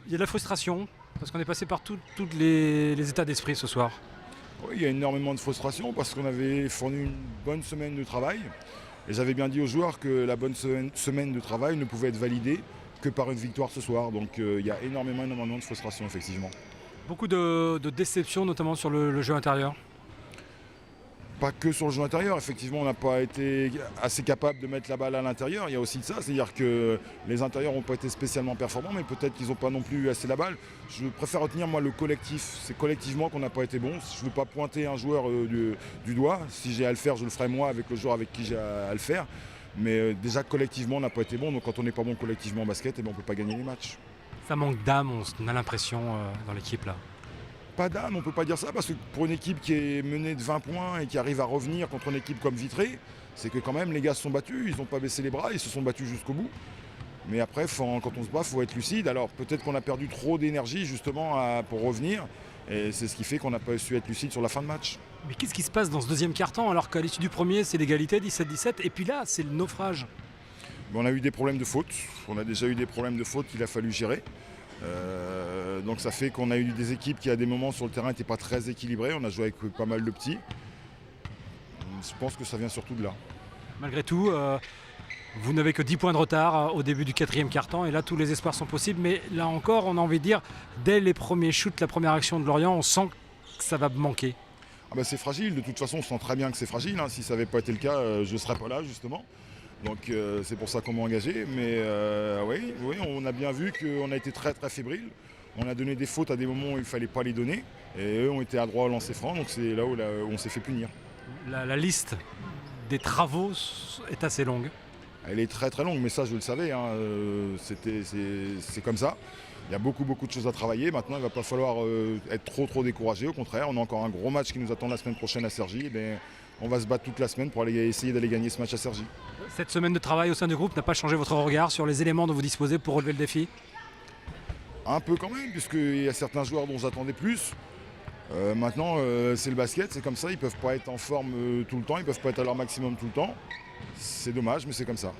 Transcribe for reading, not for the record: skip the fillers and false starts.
Il y a de la frustration, parce qu'on est passé par tous les états d'esprit ce soir. Oui, il y a énormément de frustration parce qu'on avait fourni une bonne semaine de travail. Et j'avais bien dit aux joueurs que la bonne semaine de travail ne pouvait être validée que par une victoire ce soir. Donc il y a énormément de frustration effectivement. Beaucoup de déceptions, notamment sur le jeu intérieur. Pas que sur le jeu intérieur, effectivement on n'a pas été assez capable de mettre la balle à l'intérieur, il y a aussi de ça, c'est-à-dire que les intérieurs n'ont pas été spécialement performants, mais peut-être qu'ils n'ont pas non plus eu assez la balle. Je préfère retenir moi le collectif, c'est collectivement qu'on n'a pas été bon. Je ne veux pas pointer un joueur du doigt, si j'ai à le faire je le ferai moi avec le joueur avec qui j'ai à le faire, mais déjà collectivement on n'a pas été bon, donc quand on n'est pas bon collectivement en basket, on ne peut pas gagner les matchs. Ça manque d'âme, on a l'impression, dans l'équipe là. Pas d'âme, on ne peut pas dire ça, parce que pour une équipe qui est menée de 20 points et qui arrive à revenir contre une équipe comme Vitré, c'est que quand même les gars se sont battus, ils n'ont pas baissé les bras, ils se sont battus jusqu'au bout. Mais après, quand on se bat, il faut être lucide. Alors peut-être qu'on a perdu trop d'énergie justement pour revenir, et c'est ce qui fait qu'on n'a pas su être lucide sur la fin de match. Mais qu'est-ce qui se passe dans ce deuxième quart-temps, alors qu'à l'issue du premier, c'est l'égalité 17-17, et puis là, c'est le naufrage. Mais on a eu des problèmes de faute, on a déjà eu des problèmes de faute qu'il a fallu gérer. Donc ça fait qu'on a eu des équipes qui à des moments sur le terrain n'étaient pas très équilibrées, on a joué avec pas mal de petits. Je pense que ça vient surtout de là. Malgré tout, vous n'avez que 10 points de retard au début du quatrième quart-temps, et là tous les espoirs sont possibles, mais là encore on a envie de dire, dès les premiers shoots, la première action de Lorient, on sent que ça va manquer. Ah bah c'est fragile, de toute façon on sent très bien que c'est fragile, hein. Si ça n'avait pas été le cas, je ne serais pas là justement. Donc c'est pour ça qu'on m'a engagé, mais oui, on a bien vu qu'on a été très très fébrile. On a donné des fautes à des moments où il ne fallait pas les donner, et eux ont été à droit au lancer franc, donc c'est là où on s'est fait punir. La liste des travaux est assez longue. Elle est très très longue, mais ça je le savais, hein. C'est comme ça. Il y a beaucoup de choses à travailler. Maintenant il ne va pas falloir être trop découragé, au contraire, on a encore un gros match qui nous attend la semaine prochaine à Cergy. On va se battre toute la semaine pour essayer d'aller gagner ce match à Cergy. Cette semaine de travail au sein du groupe n'a pas changé votre regard sur les éléments dont vous disposez pour relever le défi? Un peu quand même, puisqu'il y a certains joueurs dont j'attendais plus. Maintenant, c'est le basket, c'est comme ça, ils ne peuvent pas être en forme tout le temps, ils ne peuvent pas être à leur maximum tout le temps. C'est dommage, mais c'est comme ça.